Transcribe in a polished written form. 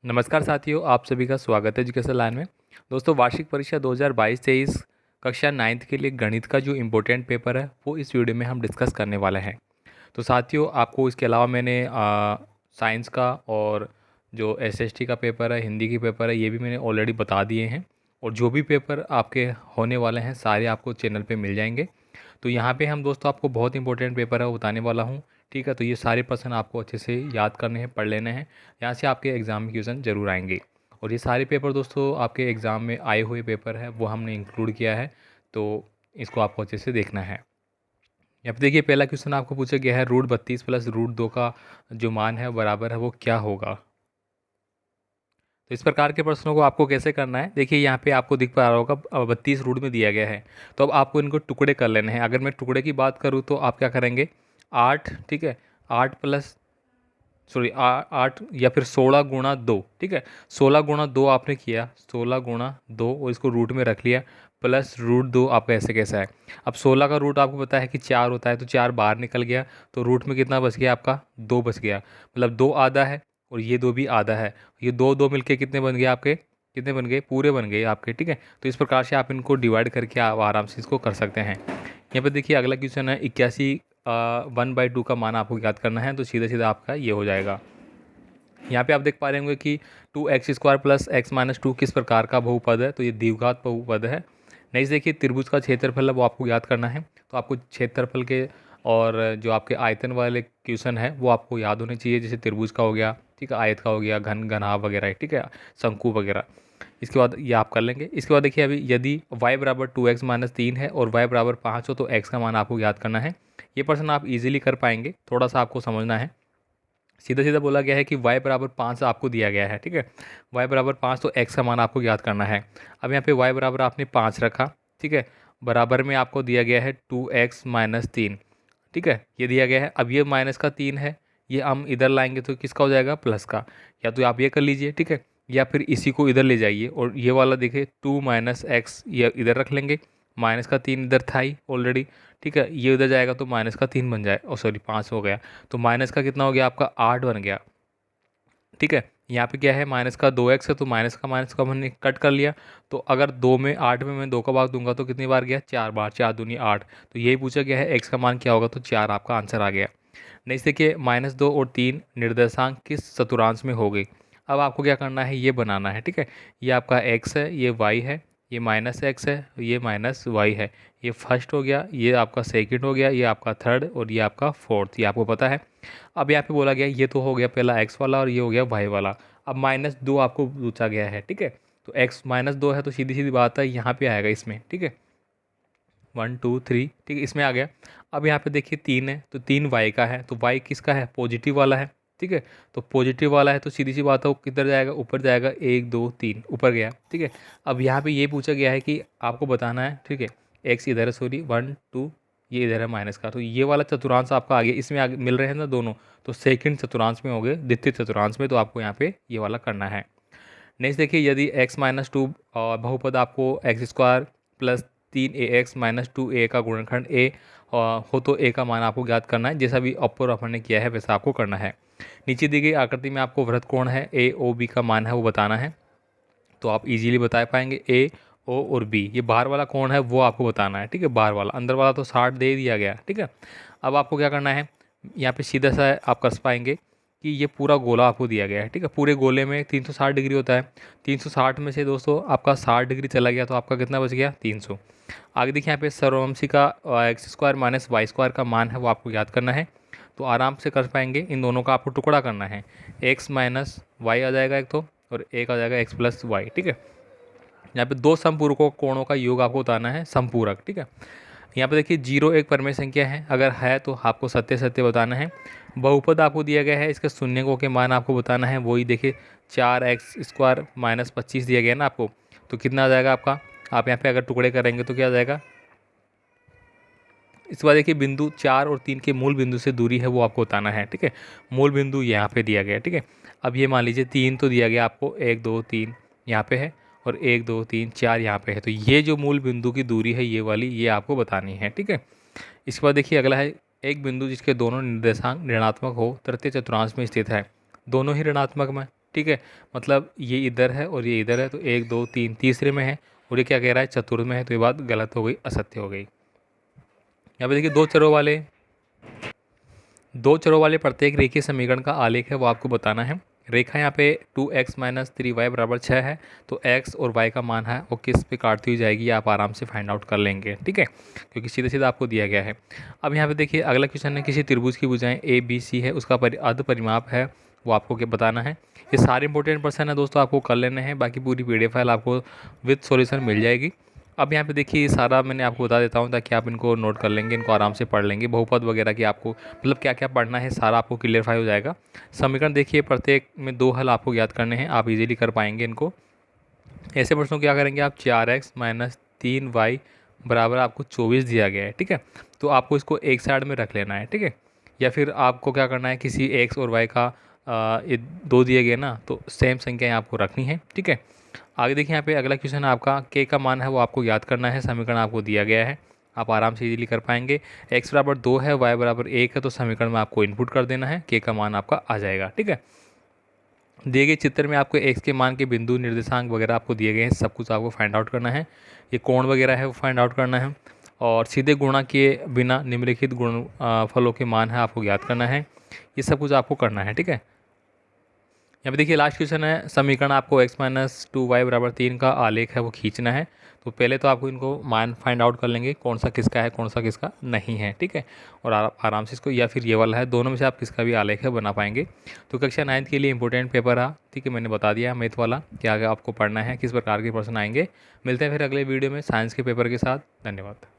नमस्कार साथियों, आप सभी का स्वागत है एजुकेशन लाइन में। दोस्तों, वार्षिक परीक्षा 2022-23 कक्षा 9th के लिए गणित का जो इम्पोर्टेंट पेपर है वो इस वीडियो में हम डिस्कस करने वाले हैं। तो साथियों, आपको इसके अलावा मैंने साइंस का और जो एसएसटी का पेपर है, हिंदी की पेपर है, ये भी मैंने ऑलरेडी बता दिए हैं। और जो भी पेपर आपके होने वाले हैं सारे आपको चैनल पे मिल जाएंगे। तो यहाँ पे हम दोस्तों आपको बहुत इंपॉर्टेंट पेपर है वो बताने वाला हूँ। ठीक है, तो ये सारे प्रश्न आपको अच्छे से याद करने हैं, पढ़ लेने हैं। यहाँ से आपके एग्ज़ाम में क्वेश्चन जरूर आएंगे। और ये सारे पेपर दोस्तों आपके एग्ज़ाम में आए हुए पेपर है वो हमने इंक्लूड किया है। तो इसको आपको अच्छे से देखना है। यहाँ पे देखिए, पहला क्वेश्चन आपको पूछा गया है, √32 प्लस √2 का जो मान है बराबर है वो क्या होगा। तो इस प्रकार के प्रश्नों को आपको कैसे करना है, देखिए यहाँ पे आपको दिख पा रहा होगा 32 रूट में दिया गया है। तो अब आपको इनको टुकड़े कर लेने हैं। अगर मैं टुकड़े की बात करूँ तो आप क्या करेंगे, 8, ठीक है, 8 प्लस सॉरी 8 या फिर 16 × 2, ठीक है, 16 × 2 आपने किया, 16 × 2 और इसको रूट में रख लिया, प्लस √2 आपका ऐसे कैसा है। अब 16 का रूट आपको पता है कि 4 होता है, तो 4 बाहर निकल गया, तो रूट में कितना बच गया आपका, 2 बच गया। मतलब 2 आधा है और ये 2 भी आधा है। ये दो दो मिलके कितने बन गए आपके, कितने बन गए, पूरे बन गए आपके। ठीक है, तो इस प्रकार से आप इनको डिवाइड करके आप आराम से इसको कर सकते हैं। यहाँ पे देखिए अगला क्वेश्चन है 81 1/2 का मान आपको याद करना है। तो सीधा सीधा आपका ये हो जाएगा। यहाँ पे आप देख पा रहे होंगे कि 2x² प्लस x-2 किस प्रकार का बहुपद है। तो ये द्विघात बहुपद है। नेक्स्ट देखिए, त्रिभुज का क्षेत्रफल है वो आपको याद करना है। तो आपको क्षेत्रफल के और जो आपके आयतन वाले क्वेश्चन है वो आपको याद होने चाहिए। जैसे त्रिभुज का हो गया, ठीक है, आयत का हो गया, घन घनाभ वगैरह, ठीक है, शंकु वगैरह। इसके बाद ये आप कर लेंगे। इसके बाद देखिए, अभी यदि y बराबर 2x-3 है और y बराबर 5 हो तो x का मान आपको याद करना है। ये प्रश्न आप इजीली कर पाएंगे, थोड़ा सा आपको समझना है। सीधा सीधा बोला गया है कि y बराबर 5 आपको दिया गया है, ठीक है, y बराबर 5, तो x का मान आपको याद करना है। अब यहाँ पे y बराबर आपने 5 रखा, ठीक है, बराबर में आपको दिया गया है 2x-3, ठीक है, ये दिया गया है। अब ये माइनस का 3 है, ये हम इधर लाएंगे तो किसका हो जाएगा, प्लस का। या तो आप ये कर लीजिए, ठीक है, या फिर इसी को इधर ले जाइए और ये वाला देखिए 2 - x ये इधर रख लेंगे। माइनस का 3 इधर था ही ऑलरेडी, ठीक है, ये उधर जाएगा तो माइनस का 3 बन जाए, और सॉरी 5 हो गया। तो माइनस का कितना हो गया आपका, 8 बन गया। ठीक है, यहाँ पे क्या है, माइनस का 2x है, तो माइनस का हमने कट कर लिया। तो अगर 2 में 8 में मैं 2 का भाग दूंगा तो कितनी बार गया, 4 बार, 4 दूनी 8। तो यही पूछा गया है x का मान क्या होगा, तो 4 आपका आंसर आ गया। नेक्स्ट देखिए, -2 और 3 निर्देशांक किस चतुर्थांश में हो गई। अब आपको क्या करना है, ये बनाना है, ठीक है। ये आपका x है, ये y है, ये -x है, ये -y है। ये फर्स्ट हो गया, ये आपका सेकंड हो गया, ये आपका थर्ड और ये आपका फोर्थ, ये आपको पता है। अब यहाँ पे बोला गया, ये तो हो गया पहला x वाला और ये हो गया y वाला। अब -2 आपको पूछा गया है, ठीक है। तो x -2 है तो सीधी सीधी बात है यहाँ पे आएगा इसमें, ठीक है, 1 2 3, ठीक है, इसमें आ गया। अब यहाँ पे देखिए 3 है, तो 3 y का है, तो y किसका है, पॉजिटिव वाला है, ठीक है। तो पॉजिटिव वाला है तो सीधी सी बात है वो किधर जाएगा, ऊपर जाएगा, 1 2 3 ऊपर गया, ठीक है। अब यहाँ पे ये पूछा गया है कि आपको बताना है, ठीक है, x इधर है, सॉरी 1 2, ये इधर है माइनस का, तो ये वाला चतुर्थांश आपका आ गया। इसमें आगे मिल रहे हैं ना दोनों, तो सेकंड चतुर्थांश में हो गए, द्वितीय चतुर्थांश में, तो आपको यहाँ पे ये वाला करना है। नेक्स्ट देखिए, यदि x-2 बहुपद आपको x² प्लस 3ax-2a का गुणनखंड a हो तो a का मान आपको ज्ञात करना है। जैसा भी ऊपर अपन ने किया है वैसा आपको करना है। नीचे दी गई आकृति में आपको वृत्त कोण है a o b का मान है वो बताना है। तो आप इजीली बता पाएंगे, a o और b, ये बाहर वाला कोण है वो आपको बताना है, ठीक है, बाहर वाला, अंदर वाला तो 60 दे दिया गया, ठीक है। अब आपको क्या करना है, यहाँ पे सीधा सा आप कर पाएंगे कि ये पूरा गोला आपको दिया गया है, ठीक है, पूरे गोले में 360 डिग्री होता है। 360 में से दोस्तों आपका 60 डिग्री चला गया तो आपका कितना बच गया, 300। आगे देखिए, यहाँ पे सर्वमसी का x² - y² का मान है वो आपको याद करना है। तो आराम से कर पाएंगे, इन दोनों का आपको टुकड़ा करना है, x - y आ जाएगा एक तो, और एक आ जाएगा x + y, ठीक है। यहाँ पे दो समपूरकों कोणों का योग आपको बताना है, समपूरक, ठीक है। यहाँ पे देखिए 0 एक परमेय संख्या है, अगर है तो आपको सत्य सत्य बताना है। बहुपद आपको दिया गया है, इसके शून्यकों के मान आपको बताना है। वही देखिए 4x² - 25 दिया गया ना आपको, तो कितना आ जाएगा आपका, आप यहाँ पे अगर टुकड़े करेंगे तो क्या आ जाएगा। इसके बाद देखिए, बिंदु 4 और 3 के मूल बिंदु से दूरी है वो आपको बताना है, ठीक है। मूल बिंदु यहाँ पे दिया गया है, ठीक है। अब ये मान लीजिए 3 तो दिया गया आपको, 1 2 3 यहाँ पे है, और 1 2 3 4 यहाँ पे है। तो ये जो मूल बिंदु की दूरी है ये वाली, ये आपको बतानी है, ठीक है। इसके बाद देखिए अगला है, एक बिंदु जिसके दोनों निर्देशांक ऋणात्मक हो तृतीय चतुर्थांश में स्थित है। दोनों ही ऋणात्मक में, ठीक है, मतलब ये इधर है और ये इधर है, तो 1 2 3 तीसरे में है, और ये क्या कह रहा है, चतुर्थ में है, तो ये बात गलत हो गई, असत्य हो गई। यहाँ पे देखिए दो चरों वाले प्रत्येक रेखीय समीकरण का आलेख है वो आपको बताना है। रेखा यहाँ पे 2x माइनस 3y बराबर 6 है, तो x और y का मान है वो किस पे काटती हुई जाएगी, आप आराम से फाइंड आउट कर लेंगे, ठीक है, क्योंकि सीधा सीधा आपको दिया गया है। अब यहाँ पे देखिए अगला क्वेश्चन है, किसी त्रिभुज की भुजाएं ए बी सी है, उसका अर्ध परिमाप है वो आपको क्या बताना है। ये सारे इंपॉर्टेंट पर्सन है दोस्तों, आपको कर लेने हैं, बाकी पूरी PDF फाइल आपको विद सॉल्यूशन मिल जाएगी। अब यहाँ पे देखिए सारा मैंने आपको बता देता हूँ ताकि आप इनको नोट कर लेंगे, इनको आराम से पढ़ लेंगे, बहुपद वगैरह की आपको मतलब क्या क्या पढ़ना है सारा आपको क्लियरफाई हो जाएगा। समीकरण देखिए प्रत्येक में 2 हल आपको ज्ञात करने हैं, आप इजीली कर पाएंगे इनको। ऐसे प्रश्नों क्या करेंगे आप, 4x माइनस 3y बराबर आपको 24 दिया गया है, ठीक है, तो आपको इसको एक साइड में रख लेना है, ठीक है, या फिर आपको क्या करना है, किसी x और y का ये 2 दिए गए ना, तो सेम संख्याएं आपको रखनी है, ठीक है। आगे देखिए यहाँ पे अगला क्वेश्चन है आपका, k का मान है वो आपको याद करना है, समीकरण आपको दिया गया है, आप आराम से इजीली कर पाएंगे। x बराबर 2 है, y बराबर 1 है, तो समीकरण में आपको इनपुट कर देना है, k का मान आपका आ जाएगा, ठीक है। दिए गए चित्र में आपको x के मान के बिंदु निर्देशांक वगैरह आपको दिए गए हैं, सब कुछ आपको फाइंड आउट करना है, ये कोण वगैरह है वो फाइंड आउट करना है, और सीधे गुणा किए बिना निम्नलिखित गुण फलों के मान है आपको ज्ञात करना है, ये सब कुछ आपको करना है, ठीक है। यहाँ पे देखिए लास्ट क्वेश्चन है, समीकरण आपको x माइनस 2y बराबर 3 का आलेख है वो खींचना है। तो पहले तो आपको इनको मान फाइंड आउट कर लेंगे, कौन सा किसका है कौन सा किसका नहीं है, ठीक है, और आराम से इसको, या फिर ये वाला है, दोनों में से आप किसका भी आलेख है बना पाएंगे। तो कक्षा 9 के लिए इंपॉर्टेंट पेपर रहा, ठीक है, मैंने बता दिया मैथ वाला क्या आगे आपको पढ़ना है, किस प्रकार के प्रश्न आएंगे। मिलते हैं फिर अगले वीडियो में साइंस के पेपर के साथ। धन्यवाद।